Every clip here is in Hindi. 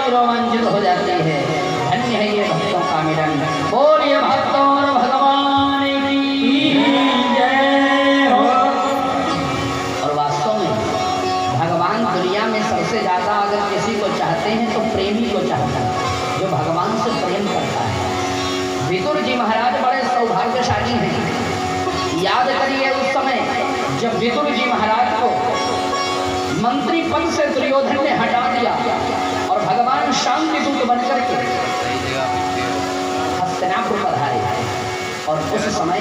भी रोमांचित हो जाती है। धन्य है ये भक्तों का मिलन। बोलिए भक्तों और भगवान की जय हो। और वास्तव में भगवान दुनिया में सबसे ज्यादा अगर किसी को चाहते हैं तो प्रेमी को चाहता है, जो भगवान से प्रेम करता है। विदुर जी महाराज बड़े सौभाग्यशाली हैं। याद करिए उस समय जब विदुर जी महाराज को मंत्री पद से दुर्योधन ने हटा दिया और भगवान शांति दूत बनकर के हस्तिनापुर पधारे। और उस समय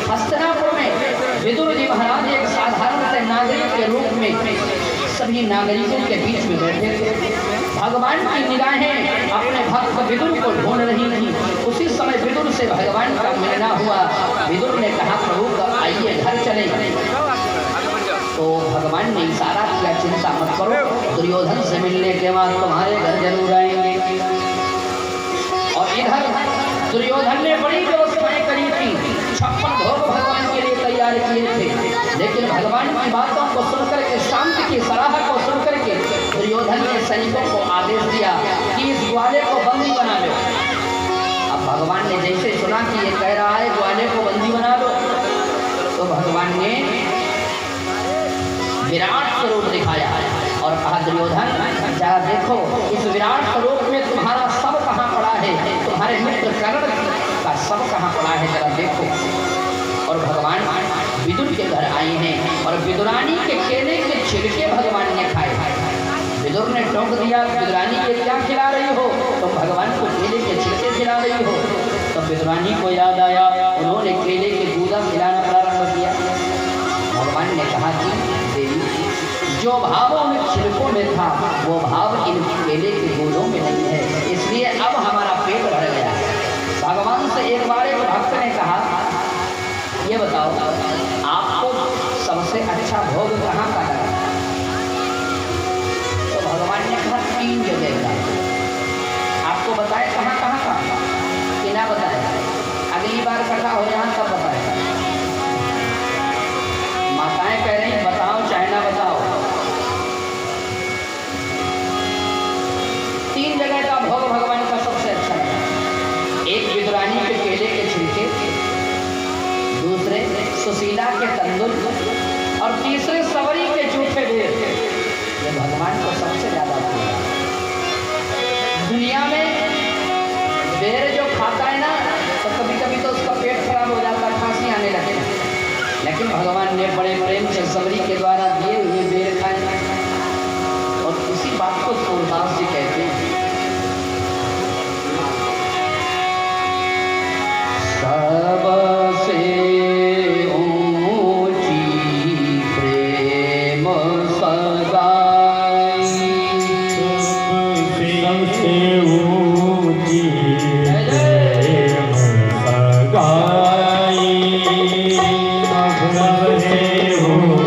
हस्तिनापुर में विदुर जी महाराज एक साधारण से नागरिक के रूप में सभी नागरिकों के बीच में बैठे थे। भगवान की निगाहें अपने भक्त विदुर को ढूंढ रही थी। उसी समय विदुर से भगवान का मिलना हुआ। विदुर ने कहा, प्रभु आइए घर चले। तो भगवान ने इशारा किया, चिंता मत करो, दुर्योधन से मिलने के बाद तुम्हारे घर जरूर आएंगे। और इधर दुर्योधन ने बड़ी व्यवस्थाएं करी थी, 56 भोग भगवान के लिए तैयार किए थे। लेकिन भगवान की बातों को सुनकर के, शांति की सलाह को सुनकर के दुर्योधन ने सैनिकों को आदेश दिया कि इस ग्वाले को बंदी बना लो। अब भगवान ने जैसे सुना कि ये कह रहा है ग्वाले को बंदी बना लो, तो भगवान ने विराट स्वरूप दिखाया और कहा, दुर्योधन जरा देखो इस विराट स्वरूप में तुम्हारा सब कहाँ पड़ा है, तुम्हारे मित्र कर्ण का सब कहाँ पड़ा है, जरा देखो। और भगवान विदुर के घर आए हैं और विदुरानी के केले के छिलके भगवान ने खाए। विदुर ने टोक दिया, विदुरानी ये क्या खिला रही हो, तो भगवान को केले के छिलके खिला रही हो। तो विदुरानी को याद आया, उन्होंने केले के गूदा खिलाना प्रारंभ किया। भगवान ने कहा कि देवी, जो भाव उन छिलकों में था वो भाव इन केले के गूदों में नहीं है, इसलिए अब हमारा पेट भर गया। भगवान से एक बार एक भक्त ने कहा, ये बताओ आपको सबसे अच्छा भोग कहाँ का लगा? तो भगवान ने कहा 3 जगह का। आपको बताए कहाँ कहाँ का कि ना बताए? अगली बार कथा हो यहाँ तब बताए। माताएं कह रही बताओ चाहे ना बताओ। 3 जगह का भोग भगवान का सबसे अच्छा लगा। एक विदुरानी के केले के छिलके, दूसरे सुशीला के तंदुर और तीसरे सवरी के जूठे बेर। ये भगवान को सबसे ज्यादा प्रिय है। दुनिया में बेर जो खाता है ना, तो कभी कभी तो उसका पेट खराब हो जाता, खांसी आने लगती है। लेकिन भगवान ने बड़े प्रेम से सवरी के द्वारा दिए हुए बेर खाए। और इसी बात को सूरदास जी कहते हैं, सबसे ऊंची प्रेम सगाई, सबसे ऊंची प्रेम सगाई, सबसे ऊंची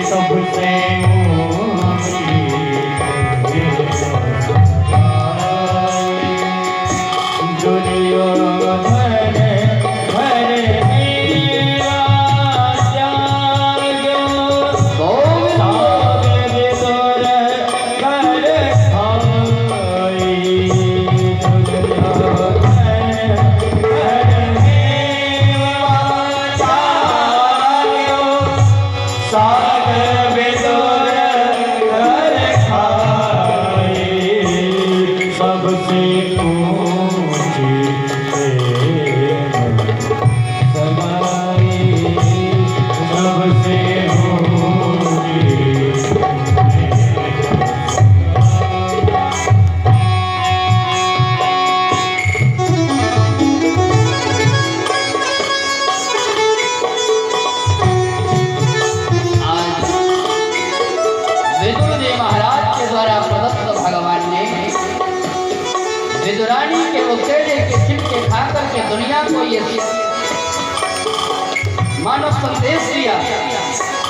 सबसे ऊंची विदुरानी के उकेले के छिलके खा करके दुनिया को ये मानव संदेश दिया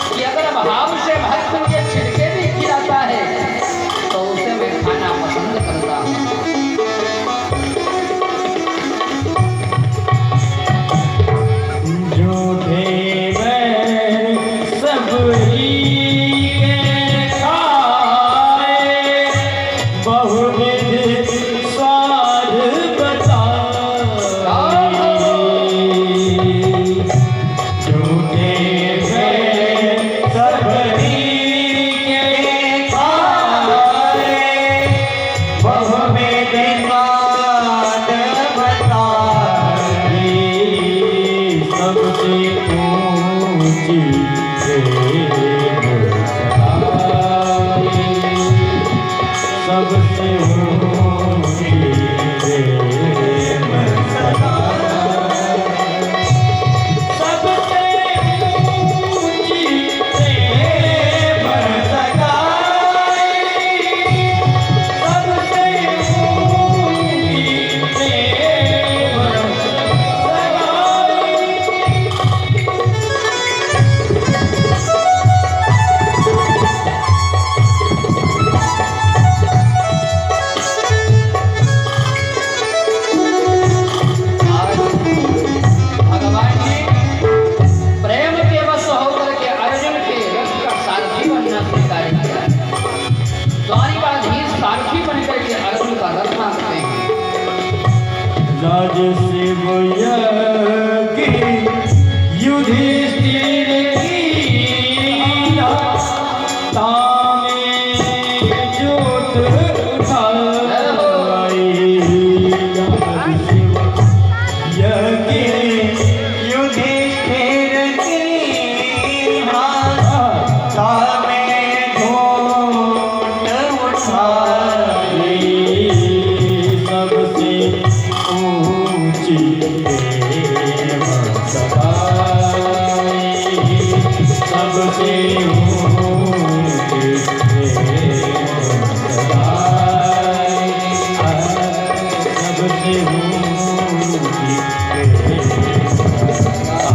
कि अगर भाव से भक्त के छिलके भी खिलाता है तो उसे मैं खाना पसंद करता हूँ। बहुविध साध बताई, झूठे हैं सबरी के खाए, बहुविध साध बताई, सबसे ऊंची सबसे ऊंची प्रेम सदा, सबसे ऊंची प्रेम सगाई, सबसे ऊंची प्रेम सगाई। भगवान ने प्रेम के वश होकर के अर्जुन के रथ का सारथी बनना स्वीकार किया। द्वारिकाधीश सारथी बनकर के अर्जुन का रथ हाँकते हैं। राज शिव की युधिष्ठिर कीना, तामे जोत उठाई। राज शिव की युधिष्ठिर कीना, तामे जोत उठाई, सबसे ऊंची प्रेम सगाई, सबसे ऊंची प्रेम सगाई, सबसे ऊंची प्रेम सगाई।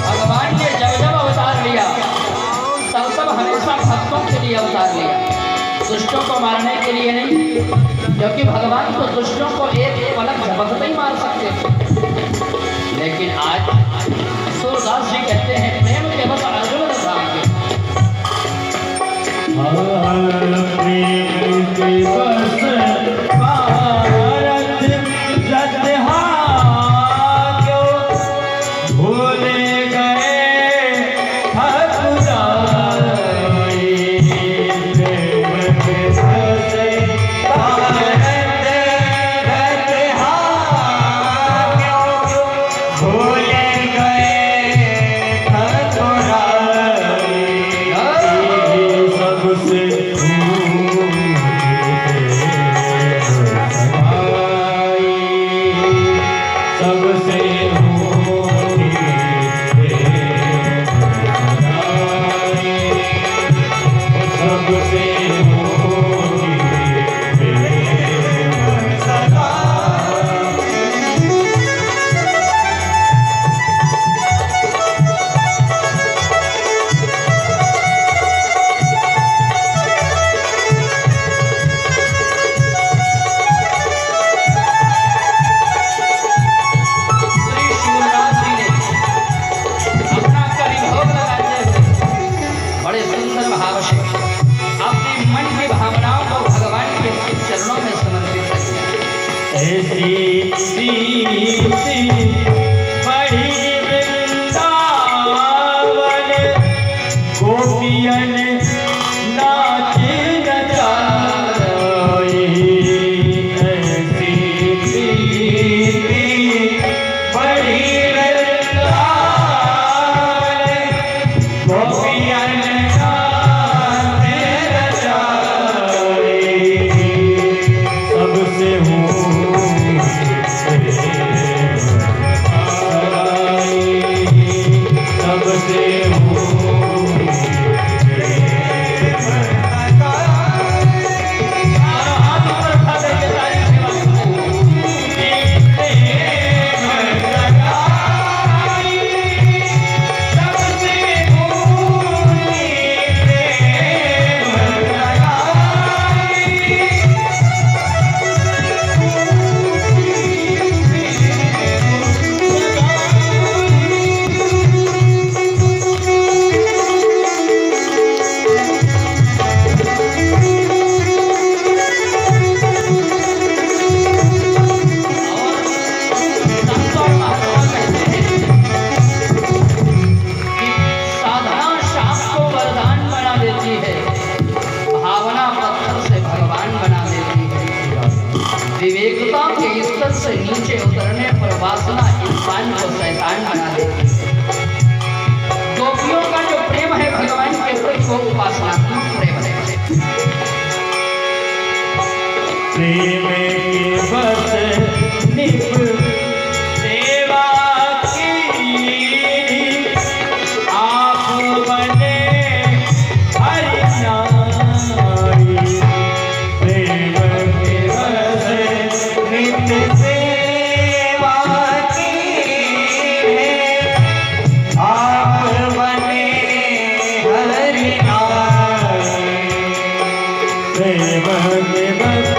भगवान ने जब जब अवतार लिया तब तब हमेशा भक्तों के लिए अवतार लिया, दुष्टों को मारने के लिए नहीं, क्योंकि भगवान तो दुष्टों को एक पलक झपकते ही मार सकते थे। लेकिन आज सूरदास जी कहते हैं प्रेम के बस अर्जुन रथ हाँके। प्रेम के बस भारत रथ हाँक्यो, भूल गए ठकुराई। प्रेम के बस भारत रथ हाँक्यो, भूल गए ठकुराई, सबसे इंसान को शैतान बना देती है। गोपियों का जो प्रेम है भगवान के प्रति वो उपासनात्मक प्रेम है। प्रेम के बस निप सेवा की आप बने हरि नारी। प्रेम के बस निप सेवा की आप बने हरि नारी। प्रेम के बस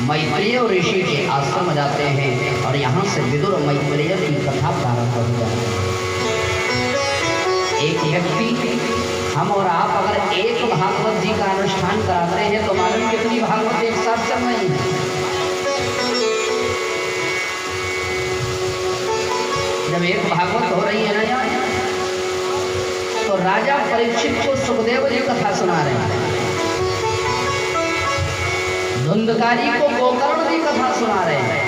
मैत्रेय ऋषि के आश्रम जाते हैं और यहाँ से विदुर मैत्रेय की कथा प्रारंभ हो जाती है। एक व्यक्ति, हम और आप अगर एक भागवत जी का अनुष्ठान कराते हैं तो मालूम कितनी भागवत एक साथ चल रही है। जब एक भागवत हो रही है ना तो राजा परीक्षित को सुखदेव जी कथा सुना रहे हैं, धुंधकारी को गोकर्ण जी कथा सुना रहे हैं,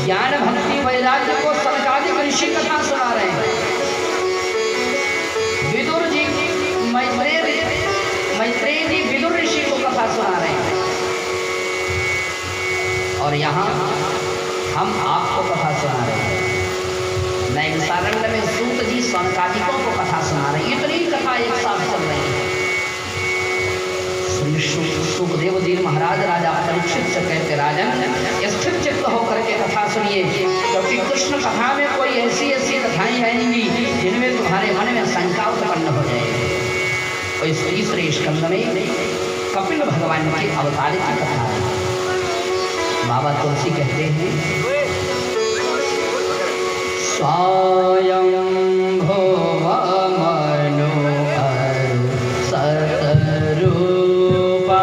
ज्ञान भक्ति वैराग्य को सनकादिक ऋषि कथा सुना रहे हैं, विदुर जी मैत्रेय जी विदुर ऋषि को कथा सुना रहे हैं, और यहाँ हम आपको कथा सुना रहे हैं। नैमिषारण्य में सूत जी सनकादिकों को कथा सुना रहे हैं। इतनी कथा एक साथ चल रही है। सुखदेव जी महाराज राजा परीक्षित से कहते, राजन स्थिर चित्त होकर के कथा सुनिए, क्योंकि कृष्ण कथा में कोई ऐसी ऐसी कथाएं आएंगी जिनमें तुम्हारे मन में शंका उत्पन्न हो जाएगी। और इस तीसरे स्कंद में कपिल भगवान की अवतार की कथा है। बाबा तुलसी कहते हैं, स्वयं भोवा मनोहर सतरूपा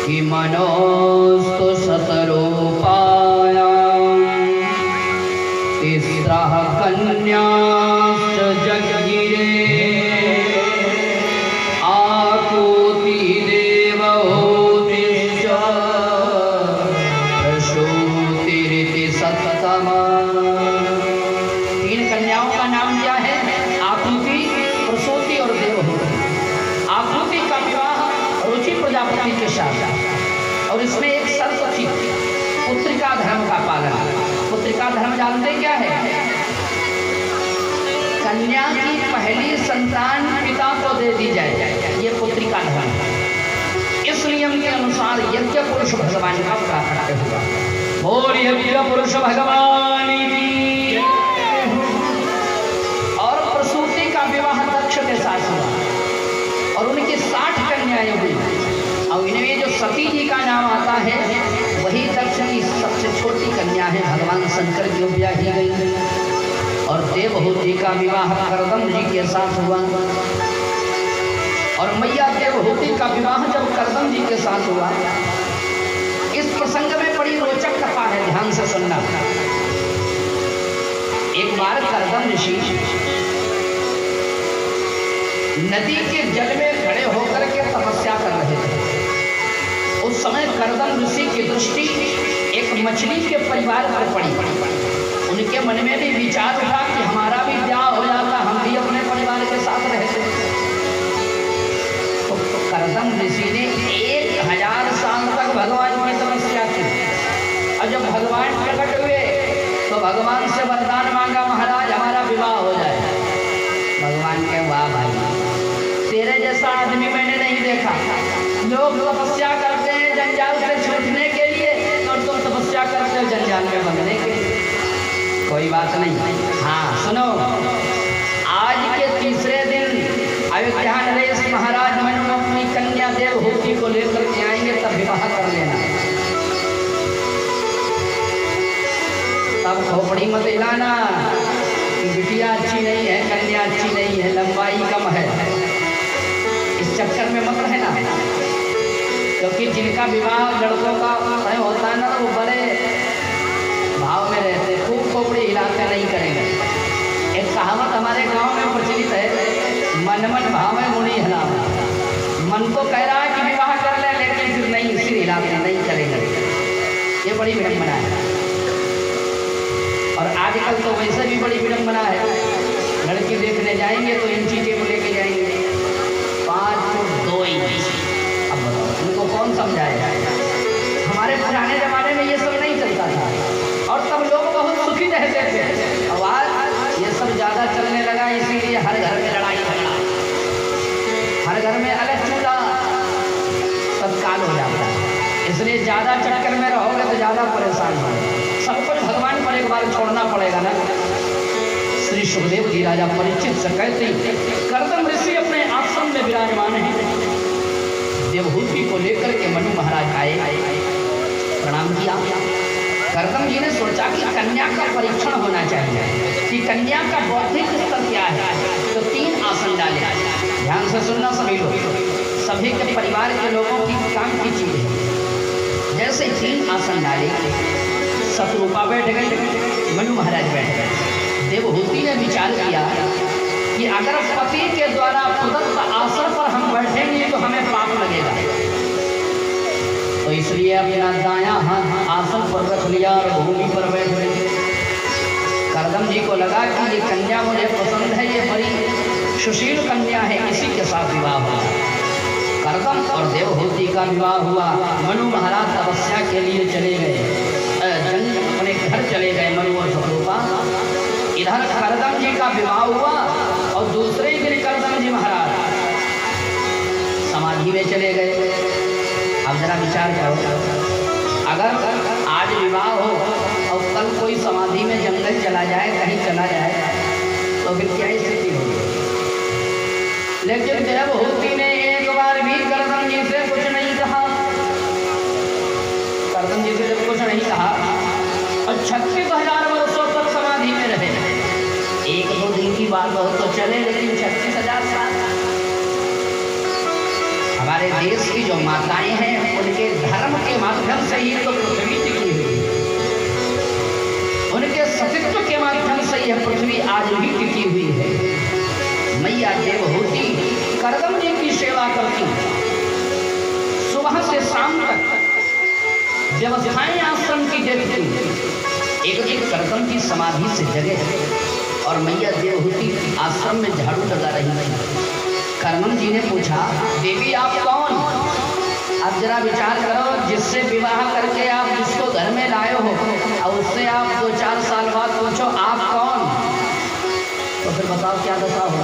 कि मनोस्तु शतरूपायां तिस्रः कन्याश्च जज्ञिरे आकूति देवहूतिश्च प्रसूतिरिति सत्तमा। 3 कन्याओं का नाम जानते क्या है? कन्या की पहली संतान पिता को दे दी जाए, ये पुत्री का धर्म है। इस नियम के अनुसार यज्ञ पुरुष भगवान का प्राकट्य हुआ। बोल यज्ञ पुरुष भगवान की। और प्रसूति का विवाह दक्ष के साथ हुआ और उनकी 60 कन्याएं हुई। और इनमें जो सती जी का नाम आता है वही दक्ष की सबसे छोटी कन्या है, भगवान शंकर की ब्याही गई। और देवहूति का विवाह करदम जी के साथ हुआ। और मैया देवहूति का विवाह जब करदम जी के साथ हुआ, इस प्रसंग में बड़ी रोचक कथा है, ध्यान से सुनना। एक बार करदम ऋषि नदी के जल में खड़े होकर के तपस्या कर रहे थे। उस समय करदम ऋषि की दृष्टि एक मछली के परिवार पर पड़ी। उनके मन में भी विचार उठा कि हमारा भी ब्याह हो जाता, हम भी अपने परिवार के साथ रहते। तो करदम ऋषि ने 1000 साल तक भगवान की तपस्या की। और जब भगवान प्रकट हुए तो भगवान से वरदान मांगा, महाराज हमारा विवाह हो जाए। भगवान के वाह भाई, तेरे जैसा आदमी मैंने नहीं देखा। लोग तपस्या करते हैं जंजाल से छूटने के लिए और तुम तपस्या करते हो जंजाल में बंधने के लिए। कोई बात नहीं। हाँ सुनो, आज के तीसरे दिन अयोध्या नरेश महाराज मनु अपनी कन्या देवहूति को लेकर के आएंगे, तब विवाह कर लेना। तब खोपड़ी मत हिलाना कि बिटिया अच्छी नहीं है, कन्या अच्छी नहीं है, लंबाई कम है, इस चक्कर में मत रहना। क्योंकि जिनका विवाह लड़कों का तय होता है ना, वो बड़े भाव में रहते, खूब खोपड़ी हिलाते नहीं करेंगे। एक कहावत हमारे गांव में प्रचलित है, मन मन भाव में मुड़ी हिलावा। मन तो कह रहा है कि विवाह कर ले, लेकिन फिर नहीं, सिर हिलाते नहीं करेंगे। ये बड़ी विडंबना है। और आजकल तो वैसे भी बड़ी विडंबना है, लड़की देखने जाएंगे तो इन चीजें को लेके जाएंगे 5 फुट 2 इंच। अब बताओ इनको कौन समझाएगा? हमारे पुराने जमाने में ये सब नहीं चलता था और तब लोग बहुत सुखी रहते थे। अब आज ये सब ज़्यादा चलने लगा, इसीलिए हर घर में लड़ाई झगड़ा, हर घर में अलग चूल्हा तत्काल हो जाता है। इसलिए ज़्यादा चक्कर में रहोगे तो ज़्यादा परेशान हो। सब कुछ भगवान पर एक बार छोड़ना पड़ेगा ना। श्री सुखदेव जी राजा परीक्षित से कहते करदम ऋषि अपने आश्रम में विराजमान है। देवहूति को लेकर के मनु महाराज आए, प्रणाम किया। करदम जी ने सोचा कि कन्या का परीक्षण होना चाहिए कि कन्या का बौद्धिक स्तर क्या है। तो 3 आसन डाले। ध्यान से सुनना सभी लोग, सभी के परिवार के लोगों की काम की चीज है। जैसे 3 आसन डाले, शत्रुपा बैठ गए, मनु महाराज बैठ गए। देवहूति ने विचार किया कि अगर पति के द्वारा प्रदत्त आसन पर हम बैठेंगे तो हमें पाप लगेगा। तो इसलिए अपना दायां हाथ आसन पर रख लिया और भूमि पर बैठ गए। करदम जी को लगा कि ये कन्या मुझे पसंद है, ये बड़ी सुशील कन्या है, इसी के साथ विवाह हुआ। करदम और देवहूति का विवाह हुआ। मनु महाराज तपस्या के लिए चले गए, अपने घर चले गए मनु और शत्रुपा। इधर करदम जी का विवाह हुआ और दूसरे दिन करदम जी महाराज समाधि में चले गए। अब जरा विचार करो, अगर आज विवाह हो और कल कोई समाधि में जंगल चला जाए, कहीं चला जाए, तो फिर क्या स्थिति होगी? लेकिन देवहूति ने एक बार भी करदम जी से कुछ नहीं कहा। करदम जी से जब कुछ नहीं कहा और 36,000 वर्षों तक समाधि में रहे। 1-2 दिन की बात हो तो चले, लेकिन 36,000 साल। हमारे देश की जो माताएं हैं उनके धर्म के माध्यम से ही तो पृथ्वी टिकी हुई है, उनके सतीत्व के माध्यम से यह पृथ्वी आज भी टिकी हुई है। मैया देवहूति करदम जी की सेवा करती, सुबह से शाम तक व्यवस्थाएं आश्रम की देखती। एक दिन करदम जी समाधि से जगे और मैया देवहूति आश्रम में झाड़ू लगा रही थी। करदम जी ने पूछा, देवी आप कौन? अब जरा विचार करो, जिससे विवाह करके आप जिसको घर में लाए हो और उससे आप 2-4 साल बाद पूछो आप कौन, तो फिर बताओ क्या दशा हो।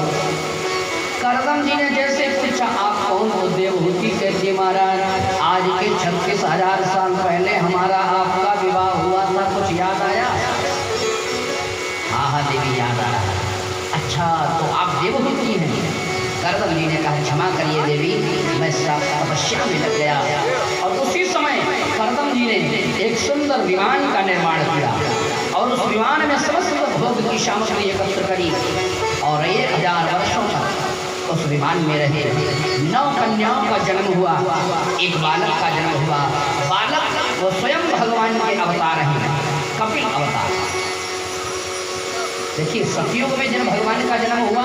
करदम जी ने जैसे पूछा आप कौन, वो देवहूति कहती महाराज आज के 36,000 साल पहले हमारा आपका विवाह हुआ था, कुछ याद आया? हाँ देवी याद आ रहा। अच्छा तो आप देवहूति हैं? करदम जी ने कहा क्षमा करिए देवी, मैं तपस्या में लग गया। और उसी समय करदम जी ने एक सुंदर विमान का निर्माण किया और उस विमान में समस्त भोग की सामग्री एकत्र करी और 1000 वर्षों तक उस विमान में रहे। 9 कन्याओं का जन्म हुआ, एक बालक का जन्म हुआ। बालक वो स्वयं भगवान के अवतार हैं, कपिल अवतार। देखिए सतयुग में जब भगवान का जन्म हुआ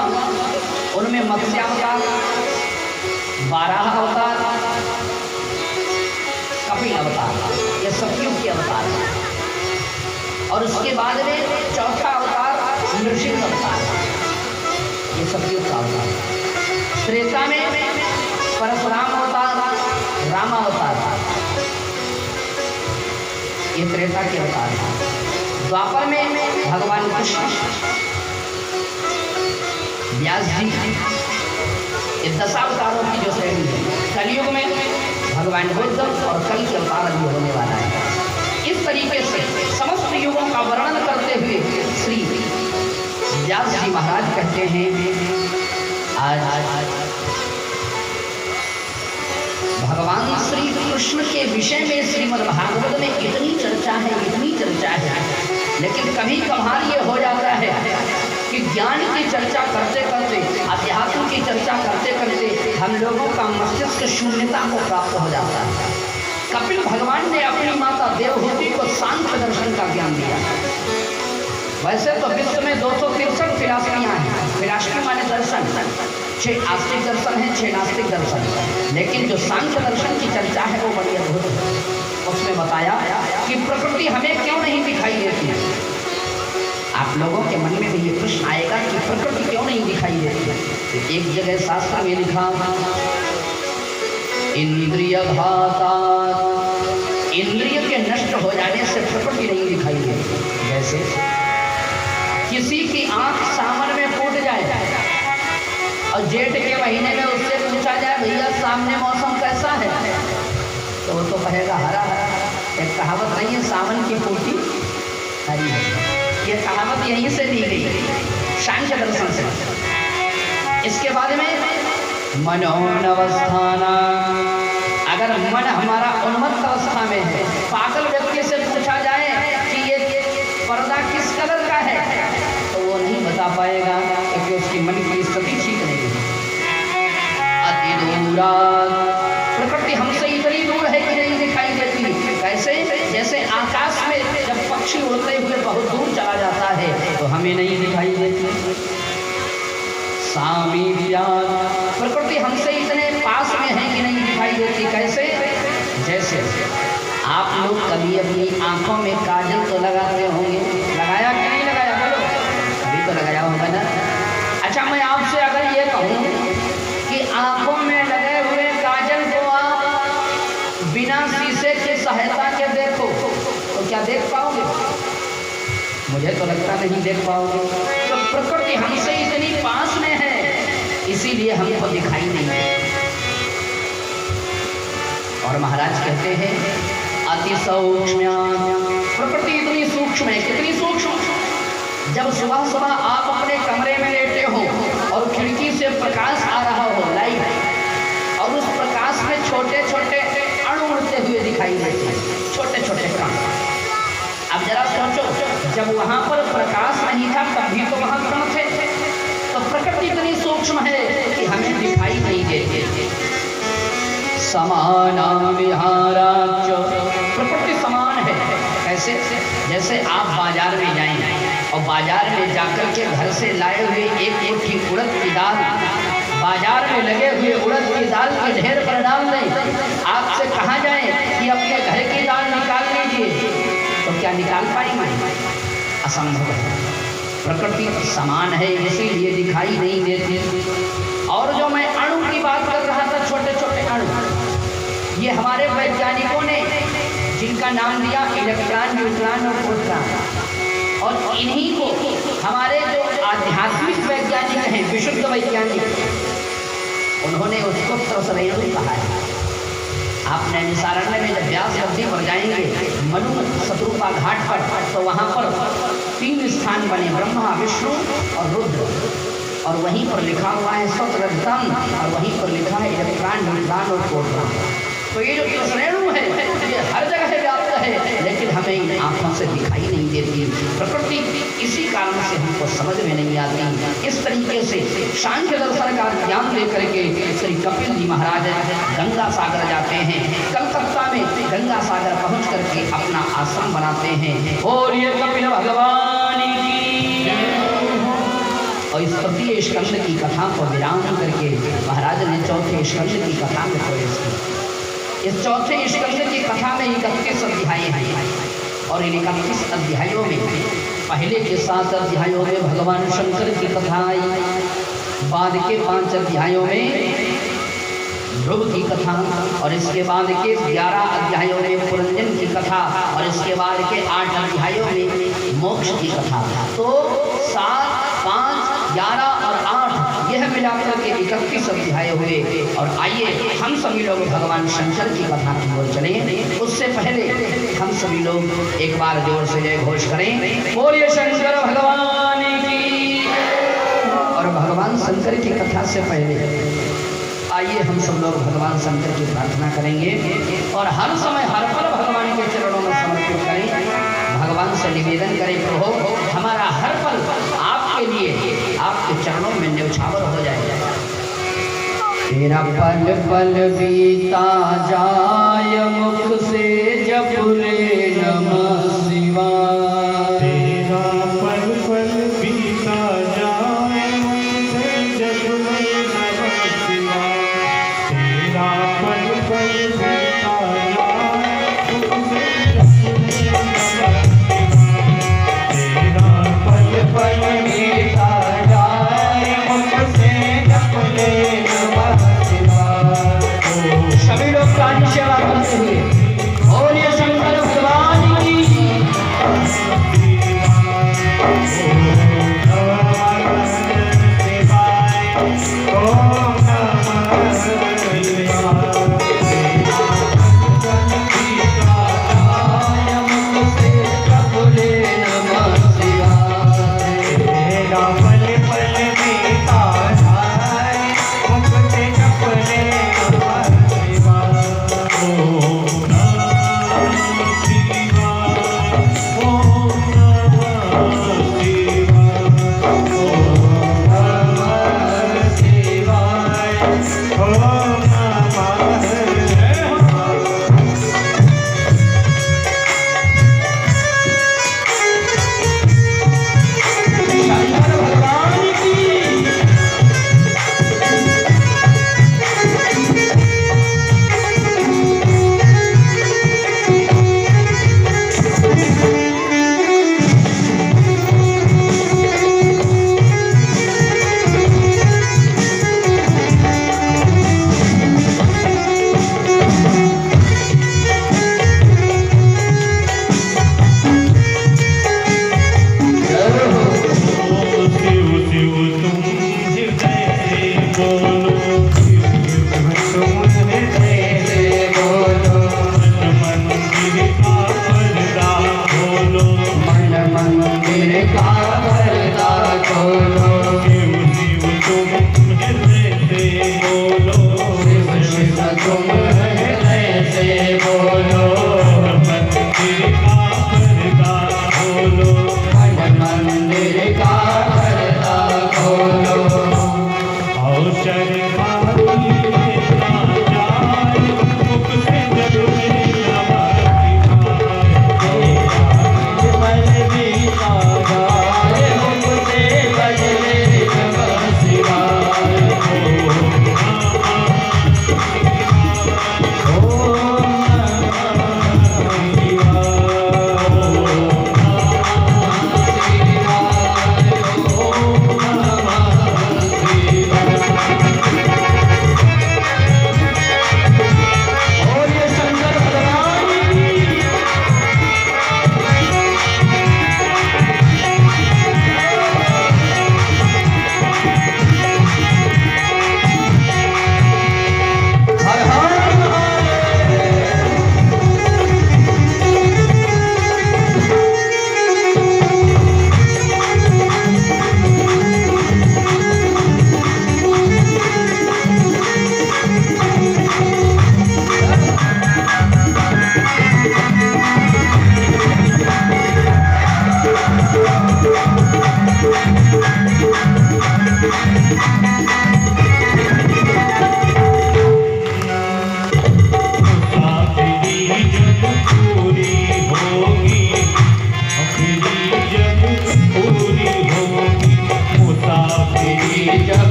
उनमें मत्स्य अवतार, बाराह अवतार, कपिल अवतार, ये सतयुग के अवतार हैं। और उसके बाद में चौथा अवतार नृसिंह अवतार, ये सतयुग का अवतार। त्रेता में परशुराम अवतार, राम अवतार, ये त्रेता के अवतार हैं। द्वापर में भगवान कृष्ण, व्यास जी, ये 10 अवतारों की जो श्रेणी है। कलयुग में भगवान बुद्ध और कल के अवतार भी होने वाला है। इस तरीके से समस्त युगों का वर्णन करते हुए श्री व्यास जी महाराज कहते हैं आज भगवान श्री कृष्ण के विषय में श्रीमद् भागवत में इतनी चर्चा है, लेकिन कभी कभार ये हो जाता है कि ज्ञान की चर्चा करते करते, अध्यात्म की चर्चा करते करते हम लोगों का मस्तिष्क शून्यता को प्राप्त हो जाता है। कपिल भगवान ने अपनी माता देवहूति को सांख्य दर्शन का ज्ञान दिया। वैसे तो विश्व में 263 फिलासफियाँ हैं। फिलासफी माने दर्शन, 6 आस्तिक दर्शन है, 6 नास्तिक दर्शन, लेकिन जो सांख्य दर्शन की चर्चा है वो बड़ी अद्भुत है। उसमें बताया कि प्रकृति हमें क्यों नहीं दिखाई देती। आप लोगों के मन में भी ये प्रश्न आएगा कि प्रकृति क्यों नहीं दिखाई देती। तो एक जगह शास्त्र में लिखा इंद्रिय घाता, इंद्रिय के नष्ट हो जाने से प्रकृति नहीं दिखाई देती। जैसे किसी की आंख सावन में फूट जाए और जेठ के महीने में उससे पूछा जाए भैया सामने मौसम कैसा है, तो वो तो कहेगा हरा हरा। एक कहावत नहीं है सावन की फूटी हरी है, ये कहावत यहीं से दी गई सांख्य दर्शन से। इसके बाद में मनोनवस्थाना, अगर मन हमारा उन्मत्त अवस्था में है, पागल व्यक्ति से पूछा जाए कि ये पर्दा किस कलर का है, तो वो नहीं बता पाएगा क्योंकि उसकी मन की स्थिति ठीक नहीं है। अति दूरा, प्रकृति हमसे इतनी दूर है कि नहीं दिखाई देती। कैसे? जैसे आकाश में जब पक्षी उड़ते हुए बहुत दूर चला जाता है तो हमें नहीं दिखाई देती। सामीप्या, प्रकृति हमसे इतने पास में है कि नहीं दिखाई देती। कैसे? जैसे आप लोग कभी अपनी आंखों में काजल तो लगाते होंगे, लगाया कि नहीं लगाया? बोलो, कभी तो लगाया होगा ना। अच्छा मैं आपसे अगर ये कहूँ कि आंखों में लगे हुए काजल को आप बिना शीशे की सहायता के देखो तो क्या देख पाओगे? मुझे तो लगता नहीं देख पाओगे। तो प्रकृति हमसे इतनी पास में है इसीलिए हमको दिखाई नहीं देती। और महाराज कहते हैं अति सूक्ष्म, प्रकृति इतनी सूक्ष्म है। कितनी सूक्ष्म? जब सुबह सुबह आप अपने कमरे में लेटे हो और खिड़की से प्रकाश आ रहा हो, लाइट, और उस प्रकाश में छोटे छोटे अणु उड़ते हुए दिखाई देते हैं, छोटे छोटे कण। अब जरा सोचो, जब वहां पर प्रकाश नहीं था तब भी तो वहां कण थे। तो प्रकृति इतनी सूक्ष्म है कि हमें दिखाई नहीं देती। समान विहाराच, प्रकृति समान है। कैसे? जैसे आप बाजार में जाएं और बाजार में जाकर के घर से लाए हुए एक मुट्ठी उड़द की दाल बाजार में लगे हुए उड़द की दाल के ढेर पर डाल दें, आपसे कहा जाए कि अपने घर की दाल निकाल लीजिए, तो क्या निकाल पाएंगे? असंभव है। प्रकृति समान है इसीलिए दिखाई नहीं देती। और जो मैं अणु की बात कर रहा था, छोटे छोटे अणु, ये हमारे जिनका नाम दिया इलेक्ट्रॉन, न्यूट्रॉन और प्रोटॉन। और इन्हीं को हमारे जो आध्यात्मिक वैज्ञानिक हैं, विशुद्ध वैज्ञानिक, उन्होंने उसको त्रसरेणु कहा है। आप नैमिषारण्य में जब व्यास नदी पर जाएंगे, मनु शत्रुपा घाट पर, तो वहाँ पर 3 स्थान बने, ब्रह्मा, विष्णु और रुद्र। और वहीं पर लिखा हुआ है सतरत्न, और वहीं पर लिखा है इलेक्ट्रॉन, न्यूट्रॉन और प्रोटॉन। तो ये जो त्रसरेणु है ये हर जगह व्याप्त है, लेकिन हमें इन आँखों से दिखाई नहीं देती। प्रकृति इसी कारण से हमको समझ में नहीं आती। इस तरीके से सांख्य दर्शन का ज्ञान लेकर के श्री कपिल जी महाराज गंगा सागर जाते हैं। कलकत्ता में गंगा सागर पहुँच करके अपना आश्रम बनाते हैं। और ये कपिल भगवान की और इस तृतीय स्कंद की कथा को विराम करके महाराज ने चौथे स्कंद की कथा में प्रवेश किया। इस चौथे स्कंद की कथा में 31 अध्याय हैं, और इन 31 अध्यायों में पहले के 7 अध्यायों में भगवान शंकर की कथा आई, बाद के 5 अध्यायों में ध्रुव की कथा, और इसके बाद के 11 अध्यायों में पुरंजन की कथा, और इसके बाद के 8 अध्यायों में मोक्ष की कथा। तो 7, 5, 11 और 8 यह मिलाकर के 31 अध्याय हुए। और आइए हम सभी लोग भगवान शंकर की कथा की ओर चलें। उससे पहले हम सभी लोग एक बार जोर से जय घोष करें, बोलिए शंकर भगवान की। और भगवान शंकर की कथा से पहले आइए हम सब लोग भगवान शंकर की प्रार्थना करेंगे, और हर समय हर पल भगवान के चरणों में समर्पित करें। भगवान से निवेदन करें, प्रभु हमारा हर पल आपके लिए, आपके चरणों में न्यौछावर हो जाए। तेरा पल पल बीता जाय मुख से जप ले नमः शिवाय। तेरा पल पल बीता जाए मुख से जप ले नमः शिवाय। तेरा पल पल बीता जाए मुख से जप ले नमः शिवाय। तेरा पल पल बीता जाए मुख से जप ले नमः शिवाय। सभी लोग प्राणी सेवा करते हुए बोलिए शंकर भगवान की। औषध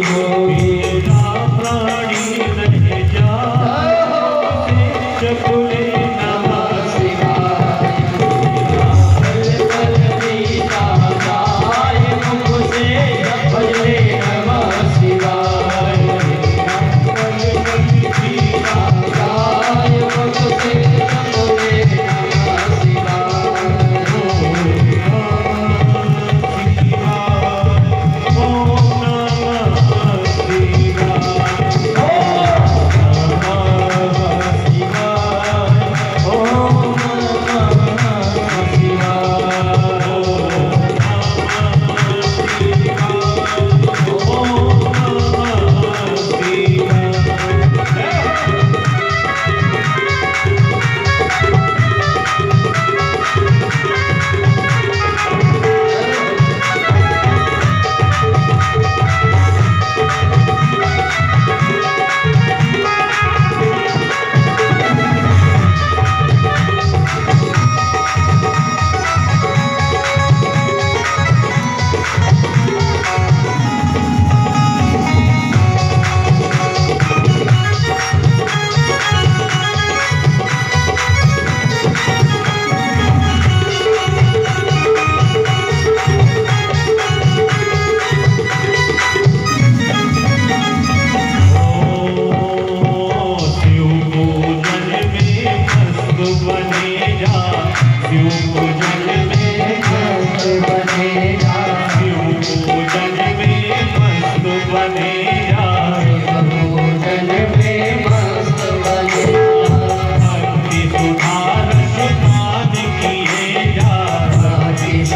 हो मेरा प्राणी नहीं जाए चकुले नमः शिवाय पल पल बीता जाए मुख से भजले नमः शिवाय पल पल बीता जाए मुख से भजले नमः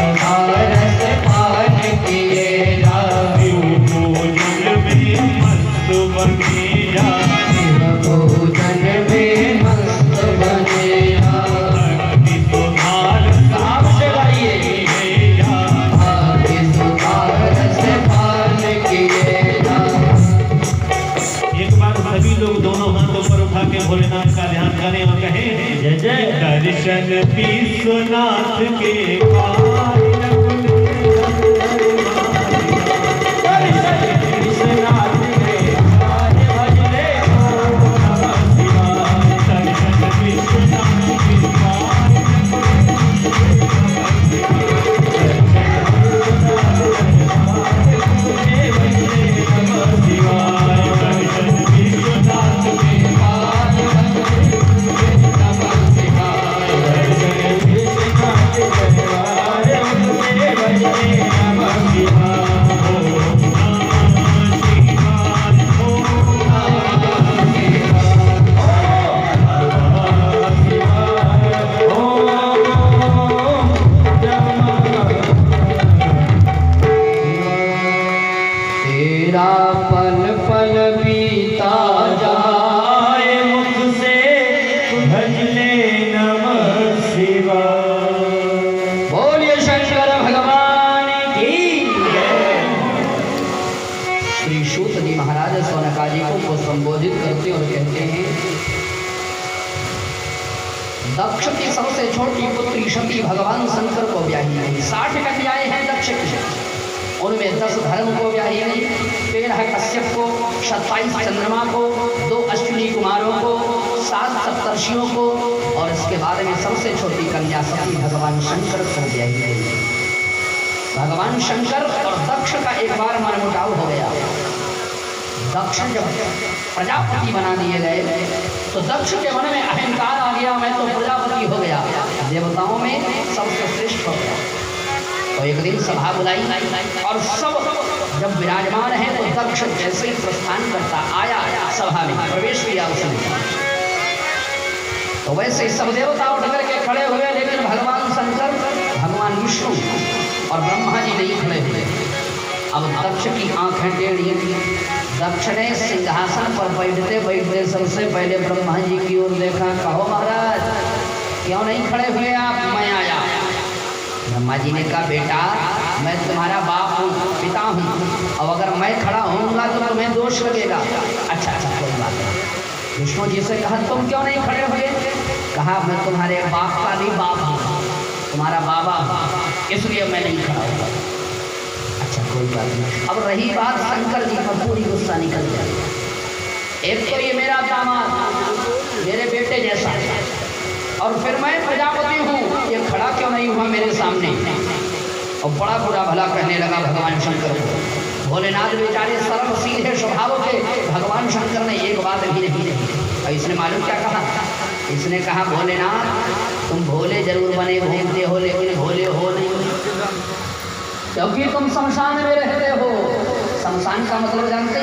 शिवाय भोलेनाथ का ध्यान करें और कहें जय जय दर्शन विश्वनाथ के पार संबोधित करते और कहते हैं दक्ष की सबसे छोटी पुत्री शची भगवान शंकर को ब्याही नहीं। 60 कन्याएं हैं दक्ष की, उनमें 10 धर्म को ब्याही नहीं, 13 कश्यप को, 27 चंद्रमा को, 2 अश्विनी कुमारों को, 7 सप्तर्षियों को, और इसके बाद में सबसे छोटी कन्या सती भगवान शंकर को ब्याही नहीं। भगवान शंकर और दक्ष का एक बार मनमुटाव हो गया। दक्ष जब प्रजापति बना दिए गए तो दक्ष के मन में अहंकार आ गया, मैं तो प्रजापति हो गया, देवताओं में सबसे श्रेष्ठ हो गया। तो एक दिन सभा बुलाई और सब जब विराजमान है तो दक्ष जैसे ही प्रस्थान करता आया, सभा में प्रवेश किया उसने, तो वैसे सब देवता उठ करके खड़े हुए, लेकिन भगवान शंकर, भगवान विष्णु और ब्रह्मा जी नहीं खड़े हुए। अब दक्ष की आंखें टेढ़ी थी। दक्ष ने सिंहासन पर बैठते बैठते सबसे पहले ब्रह्मा जी की ओर देखा, कहो महाराज क्यों नहीं खड़े हुए आप, मैं आया। ब्रह्मा जी ने कहा, बेटा मैं तुम्हारा बाप हूँ, पिता हूँ, अब अगर मैं खड़ा होऊंगा तो तुम्हें दोष लगेगा। अच्छा कोई बात नहीं। विष्णु जी से कहा, तुम क्यों नहीं खड़े हुए? कहा, मैं तुम्हारे बाप का भी बाप हूँ, तुम्हारा बाबा हूँ, इसलिए मैं नहीं खड़ा हुआ। अच्छा कोई बात नहीं। अब रही बात शंकर जी पर, पूरी निकल जाए। एक तो ये मेरा दामाद मेरे बेटे जैसा है, और फिर मैं प्रजापति हूँ, ये खड़ा क्यों नहीं हुआ मेरे सामने। और बड़ा बुरा भला कहने लगा भगवान शंकर को। भोलेनाथ बेचारे सरल सीधे स्वभाव के, भगवान शंकर ने एक बात भी नहीं कही। और इसने मालूम क्या कहा, इसने कहा भोलेनाथ तुम भोले जरूर बने घूमते हो, लेकिन भोले हो नहीं, क्योंकि तुम शमशान में रहते हो। शमशान का मतलब जानते